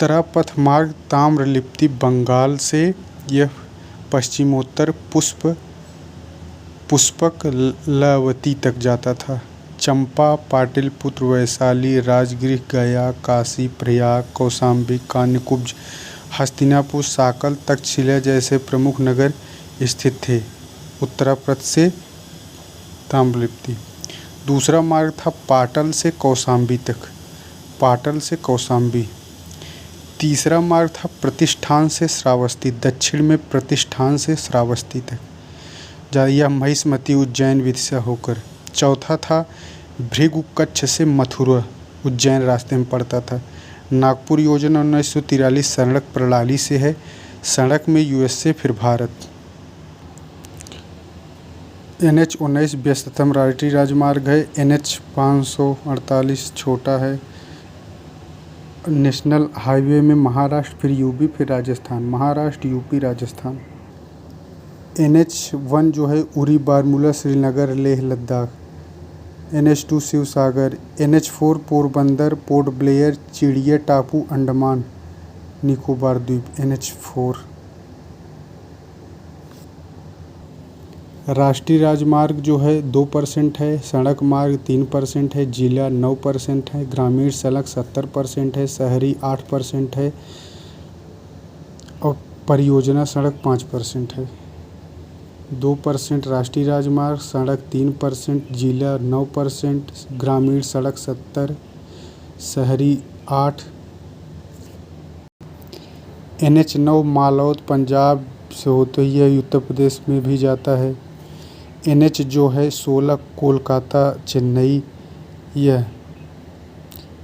उत्तरापथ मार्ग ताम्रलिप्ति बंगाल से यह पश्चिमोत्तर पुष्पक लवती तक जाता था। चंपा, पाटलिपुत्र, वैशाली, राजगृह, गया, काशी, प्रयाग, कौशाम्बी, कान्यकुब्ज, हस्तिनापुर, साकल, तक्षशिला जैसे प्रमुख नगर स्थित थे उत्तरापथ से ताम्रलिप्ति। दूसरा मार्ग था पाटल से कौशाम्बी तक, पाटल से कौशाम्बी। तीसरा मार्ग था प्रतिष्ठान से श्रावस्ती, दक्षिण में प्रतिष्ठान से श्रावस्ती तक, यह महिष्मती उज्जैन विदिशा होकर। चौथा था भृगु कच्छ से मथुरा, उज्जैन रास्ते में पड़ता था। नागपुर योजना 1943 सड़क प्रणाली से है, सड़क में यूएसए फिर भारत। NH-19 व्यस्ततम राष्ट्रीय राजमार्ग है। NH-548 छोटा है। नेशनल हाईवे में महाराष्ट्र फिर यूपी फिर राजस्थान, महाराष्ट्र यूपी राजस्थान। NH-1 जो है उरी बारामूला श्रीनगर लेह लद्दाख। NH-2 शिव सागर। NH-4 पोरबंदर पोर्ट ब्लेयर चिड़िया टापू अंडमान निकोबार द्वीप। NH-4 राष्ट्रीय राजमार्ग जो है 2% है, सड़क मार्ग 3% है, जिला 9% है, ग्रामीण सड़क 70% है, शहरी 8% है और परियोजना सड़क 5% है। 2% राष्ट्रीय राजमार्ग, सड़क 3%, जिला 9%, ग्रामीण सड़क 70, शहरी 8। NH-9 मालौद पंजाब से होते हुए उत्तर प्रदेश में भी जाता है। NH जो है 16 कोलकाता चेन्नई, यह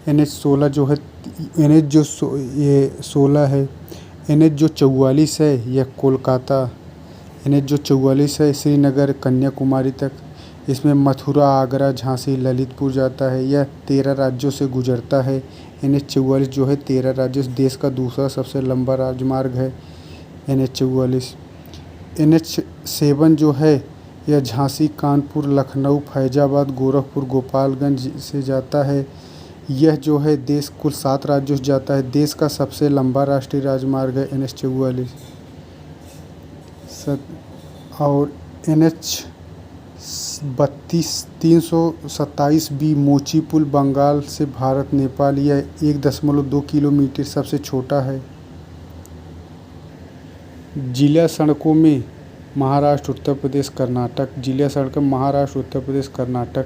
NH-16 जो है NH जो ये 16 है। NH जो 44 है यह कोलकाता, NH जो 44 है श्रीनगर कन्याकुमारी तक, इसमें मथुरा, आगरा, झांसी, ललितपुर जाता है। यह 13 राज्यों से गुजरता है। NH-44 जो है 13 राज्यों से, देश का दूसरा सबसे लंबा राजमार्ग है NH-44। NH-7 जो है यह झांसी, कानपुर, लखनऊ, फैजाबाद, गोरखपुर, गोपालगंज से जाता है। यह जो है देश कुल 7 राज्यों से जाता है। देश का सबसे लंबा राष्ट्रीय राजमार्ग है NH-44। और NH-327B मोची पुल बंगाल से भारत नेपाल, यह 1.2 किलोमीटर सबसे छोटा है। जिला सड़कों में महाराष्ट्र, उत्तर प्रदेश, कर्नाटक। जिला सड़कों महाराष्ट्र, उत्तर प्रदेश, कर्नाटक।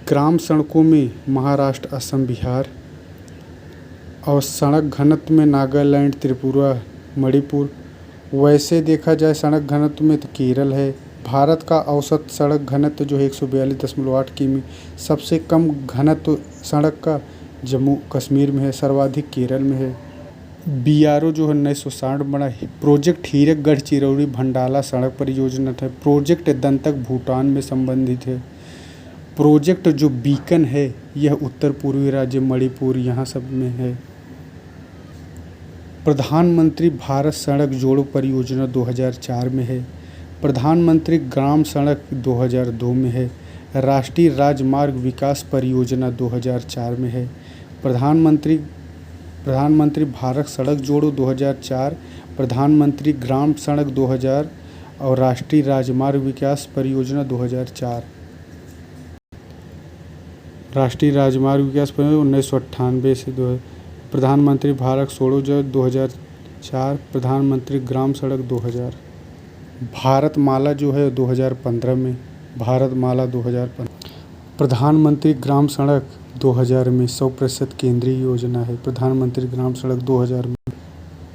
ग्राम सड़कों में महाराष्ट्र, असम, बिहार। और सड़क घनत्व में नागालैंड, त्रिपुरा, मणिपुर। वैसे देखा जाए सड़क घनत्व में तो केरल है। भारत का औसत सड़क घनत्व जो है 142.8 किमी। सबसे कम घनत्व सड़क का जम्मू कश्मीर में है, सर्वाधिक केरल में है। BRO जो है 1960 बना है। प्रोजेक्ट हीरकगढ़ चिरौरी भंडाला सड़क परियोजना है। प्रोजेक्ट दंतक भूटान में संबंधित है। प्रोजेक्ट जो बीकन है यह उत्तर पूर्वी राज्य मणिपुर यहाँ सब में है। प्रधानमंत्री भारत सड़क जोड़ो परियोजना 2004 में है। प्रधानमंत्री ग्राम सड़क 2002 में है। राष्ट्रीय राजमार्ग विकास परियोजना 2004 में है। प्रधानमंत्री भारत सड़क जोड़ो 2004, प्रधानमंत्री ग्राम सड़क 2000 और राष्ट्रीय राजमार्ग विकास परियोजना 2004। राष्ट्रीय राजमार्ग विकास परियोजना 1998 से 2000। प्रधानमंत्री भारत सड़क जोड़ो 2004, प्रधानमंत्री ग्राम सड़क 2000। भारतमाला जो है 2015 में, भारतमाला 2015। प्रधानमंत्री ग्राम सड़क 2000 में 100% केंद्रीय योजना है। प्रधानमंत्री ग्राम सड़क 2000 में।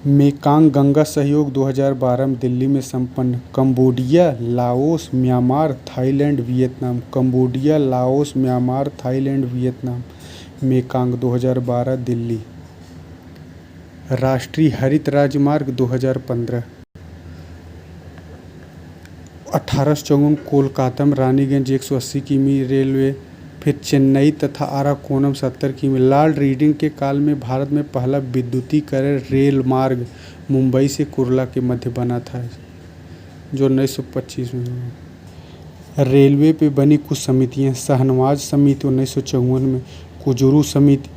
मेकांग गंगा सहयोग 2012 में दिल्ली में संपन्न। Cambodia, Laos, Myanmar, Thailand, Vietnam. Cambodia, Laos, Myanmar, Thailand, Vietnam. Mekong 2012 Delhi. राष्ट्रीय हरित राजमार्ग 2015। 1854 कोलकाता में रानीगंज 180 किमी रेलवे। फिर चेन्नई तथा अराकोनम 70 किमी। लॉर्ड रीडिंग के काल में भारत में पहला विद्युतीकरण रेल मार्ग मुंबई से कुर्ला के मध्य बना था, जो 1925 में हुआ। रेलवे पे बनी कुछ समितियां: शहनवाज समिति 1954 में, कुजरू समिति,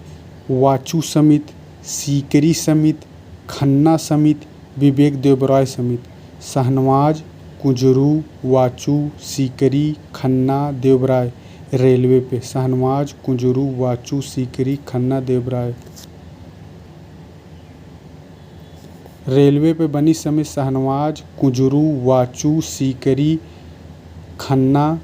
वाचू समिति सीकरी समिति, खन्ना समिति, विवेक देवराय समिति। शाहनवाज, कुंजरू, वाचू, सीकरी, खन्ना, देवराय। रेलवे पे शाहनवाज, कुंजरू, वाचू, सीकरी, खन्ना, देवराय। रेलवे पे बनी समिति शाहनवाज, कुंजरू, वाचू, सीकरी, खन्ना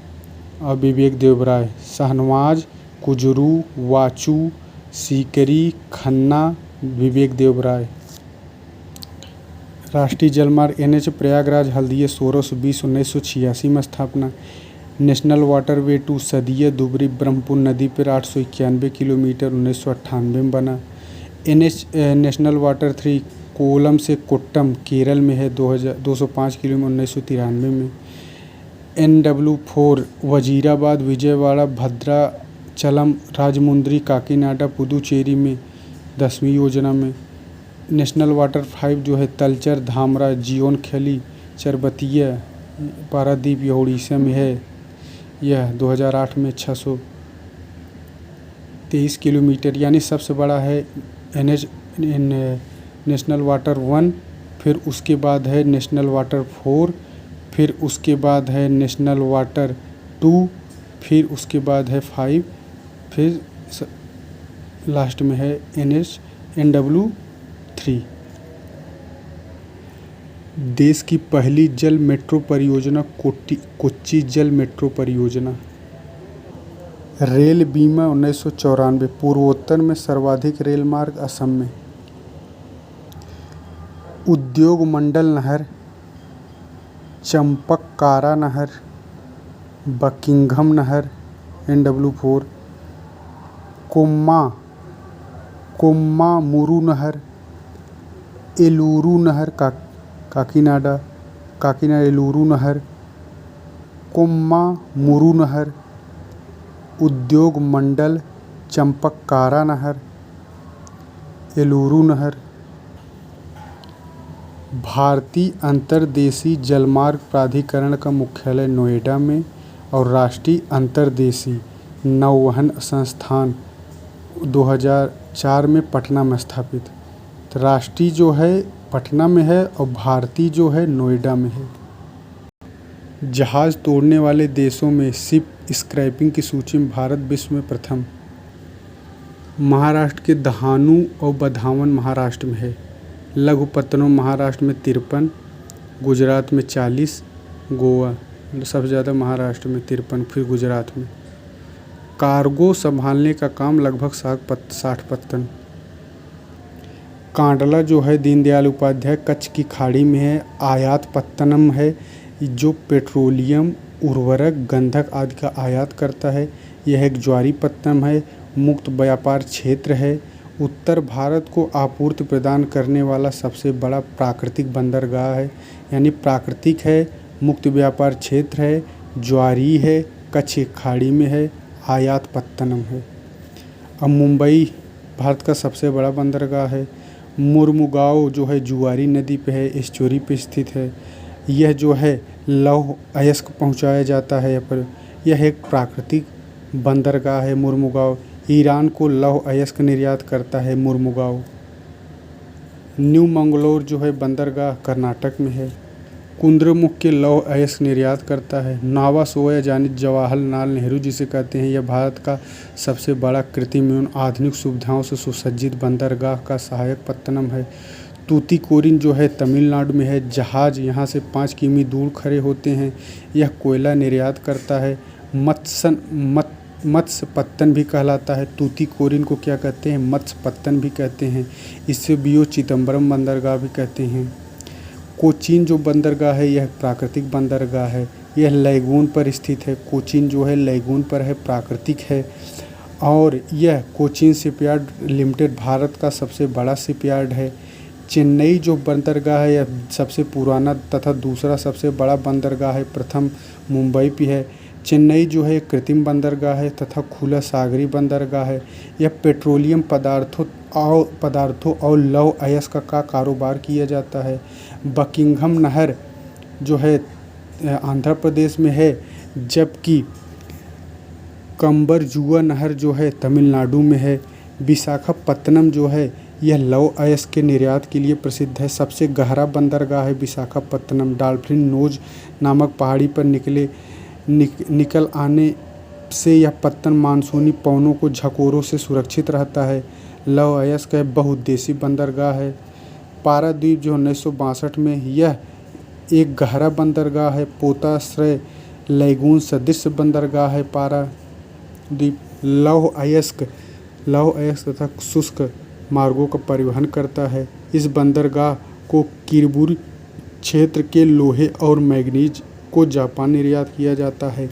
और विवेक देवराय। शाहनवाज, कुंजरू, वाचू, सीकरी, खन्ना, विवेक देवराय। राष्ट्रीय जलमार्ग NH प्रयागराज हल्दिया 1620 1986 में स्थापना। नेशनल वाटरवे 2 सदिया धुबरी ब्रह्मपुत्र नदी पर 891 किलोमीटर 1998 में बना। नेशनल वाटर 3 कोलम से कोट्टम केरल में है 205 किलोमीटर 1993 में। NW4 वजीराबाद विजयवाड़ा भद्राचलम राजमुंद्री काकीनाडा पुदुचेरी में 10वीं योजना में। नेशनल वाटर 5 जो है तलचर धामरा जियोन खली चरबतिया पारादीप यह उड़ीसा में है। यह 2008 में 623 किलोमीटर यानी सबसे बड़ा है NH नेशनल वाटर 1, फिर उसके बाद है नेशनल वाटर 4, फिर उसके बाद है नेशनल वाटर 2, फिर उसके बाद है 5, फिर लास्ट में है NW3। देश की पहली जल मेट्रो परियोजना कोच्चि जल मेट्रो परियोजना। रेल बीमा 1994। पूर्वोत्तर में सर्वाधिक रेल मार्ग असम में। उद्योग मंडल नहर, चंपककारा नहर, बकिंघम नहर NW4, कोम्मामुरू नहर, एलूरू नहर काकीनाडा एलूरू नहर, कोम्मामुरू नहर, उद्योग मंडल, चंपककारा नहर, एलूरू नहर। भारतीय अंतर्देशीय जलमार्ग प्राधिकरण का मुख्यालय नोएडा में और राष्ट्रीय अंतर्देशीय नौवहन संस्थान 2004 में पटना में स्थापित। तो राष्ट्रीय जो है पटना में है और भारतीय जो है नोएडा में है। जहाज़ तोड़ने वाले देशों में शिप स्क्रैपिंग की सूची में भारत विश्व में प्रथम। महाराष्ट्र के दहानू और बधावन महाराष्ट्र में है। लघुपत्तनम महाराष्ट्र में 53, गुजरात में 40, गोवा सबसे ज़्यादा महाराष्ट्र में 53, फिर गुजरात में। कार्गो संभालने का काम लगभग 60 पत्तन। कांडला जो है दीनदयाल उपाध्याय कच्छ की खाड़ी में है। आयात पत्तनम है जो पेट्रोलियम, उर्वरक, गंधक आदि का आयात करता है। यह एक ज्वारी पत्तनम है। मुक्त व्यापार क्षेत्र है। उत्तर भारत को आपूर्ति प्रदान करने वाला सबसे बड़ा प्राकृतिक बंदरगाह है, यानी प्राकृतिक है, मुक्त व्यापार क्षेत्र है, ज्वारी है, कच्छ खाड़ी में है, आयात पत्तनम है। अब मुंबई भारत का सबसे बड़ा बंदरगाह है। मुर्मुगांव जो है जुआरी नदी पे है, एस्चुरी पे स्थित है। यह जो है लौह अयस्क पहुंचाया जाता है यहाँ पर। यह एक प्राकृतिक बंदरगाह है मुर्मुगांव। ईरान को लौह अयस्क निर्यात करता है मुर्मुगांव। न्यू मंगलोर जो है बंदरगाह कर्नाटक में है। कुंद्रमुख के लौह अयस्क निर्यात करता है। नावा सोया यानी जवाहरलाल नेहरू जिसे कहते हैं, यह भारत का सबसे बड़ा कृत्रिम एवं आधुनिक सुविधाओं से सुसज्जित बंदरगाह का सहायक पत्तनम है। तूतीकोरिन जो है तमिलनाडु में है। जहाज़ यहाँ से 5 किमी दूर खड़े होते हैं। यह कोयला निर्यात करता है। मत्स्य पत्तन भी कहलाता है। तूतीकोरिन को क्या कहते हैं? मत्स्य पत्तन भी कहते हैं। इसे बीओ चिदम्बरम बंदरगाह भी कहते हैं। कोचीन जो बंदरगाह है यह प्राकृतिक बंदरगाह है। यह लैगून पर स्थित है। कोचीन जो है लैगून पर है, प्राकृतिक है। और यह कोचीन शिपयार्ड लिमिटेड भारत का सबसे बड़ा शिपयार्ड है। चेन्नई जो बंदरगाह है यह सबसे पुराना तथा दूसरा सबसे बड़ा बंदरगाह है। प्रथम मुंबई पे है। चेन्नई जो है कृत्रिम बंदरगाह है तथा खुला सागरी बंदरगाह है। यह पेट्रोलियम पदार्थों और लौह अयस्क का कारोबार किया जाता है। बकिंघम नहर जो है आंध्र प्रदेश में है, जबकि कंबरजुआ नहर जो है तमिलनाडु में है। विशाखापत्तनम जो है यह लौह अयस्क के निर्यात के लिए प्रसिद्ध है। सबसे गहरा बंदरगाह है विशाखापत्तनम। डॉल्फिन नोज नामक पहाड़ी पर निकल आने से यह पत्तन मानसूनी पवनों को झकोरों से सुरक्षित रहता है। लौह अयस्क बहुउद्देशीय बंदरगाह है। पारादीप जो 1962 में, यह एक गहरा बंदरगाह है। पोताश्रय लैगून सदृश बंदरगाह है। पारादीप लौह अयस्क तथा शुष्क मार्गों का परिवहन करता है। इस बंदरगाह को किरबुरी क्षेत्र के लोहे और मैंगनीज को जापान निर्यात किया जाता है।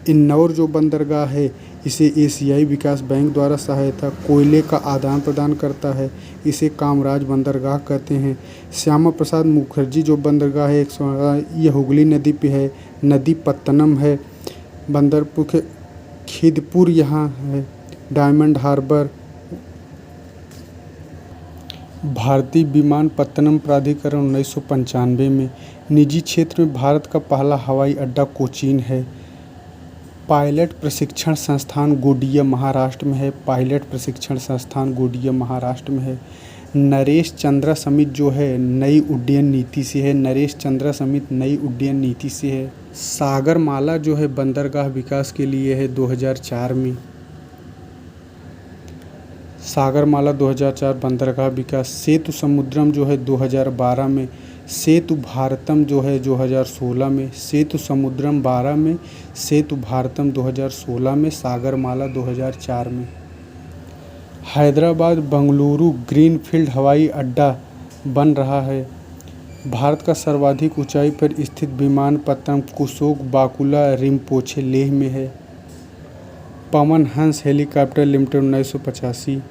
इन्नौर जो बंदरगाह है, इसे एशियाई विकास बैंक द्वारा सहायता कोयले का आदान प्रदान करता है। इसे कामराज बंदरगाह कहते हैं। श्यामा प्रसाद मुखर्जी जो बंदरगाह है, यह हुगली नदी पे है। नदी पत्तनम है। बंदरपुर खिदपुर यहाँ है। Diamond Harbour. भारतीय विमानपत्तनम प्राधिकरण 1995 में। निजी क्षेत्र में भारत का पहला हवाई अड्डा कोचीन है। पायलट प्रशिक्षण संस्थान गोंदिया महाराष्ट्र में है। पायलट प्रशिक्षण संस्थान गोंदिया महाराष्ट्र में है। नरेश चंद्रा समिति जो है नई उड्डयन नीति से है। नरेश चंद्रा समिति नई उड्डयन नीति से है। सागरमाला जो है बंदरगाह विकास के लिए है 2004 में। सागरमाला 2004 बंदरगाह विकास। सेतु समुद्रम जो है 2012 में। सेतु भारतम जो है 2016 में। सेतु समुद्रम 12 में। सेतु भारतम 2016 में। सागरमाला 2004 में। हैदराबाद बंगलुरु ग्रीनफील्ड हवाई अड्डा बन रहा है। भारत का सर्वाधिक ऊंचाई पर स्थित विमानपत्तनम कुसोक बाकुला रिम्पोछे लेह में है। Pawan Hans helicopter limited 1985।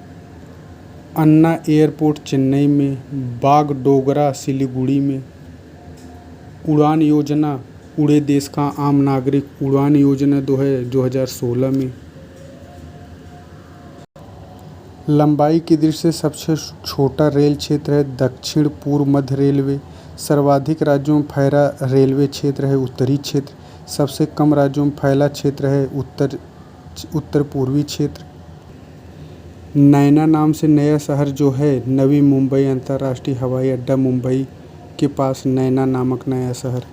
अन्ना एयरपोर्ट चेन्नई में। बागडोगरा सिलीगुड़ी में। उड़ान योजना उड़े देश का आम नागरिक उड़ान योजना 2016 में। लंबाई की दृष्टि से सबसे छोटा रेल क्षेत्र है दक्षिण पूर्व मध्य रेलवे। सर्वाधिक राज्यों में फैला रेलवे क्षेत्र है उत्तरी क्षेत्र। सबसे कम राज्यों में फैला क्षेत्र है उत्तर पूर्वी क्षेत्र। नैना नाम से नया शहर जो है नवी मुंबई अंतर्राष्ट्रीय हवाई अड्डा मुंबई के पास नैना नामक नया शहर।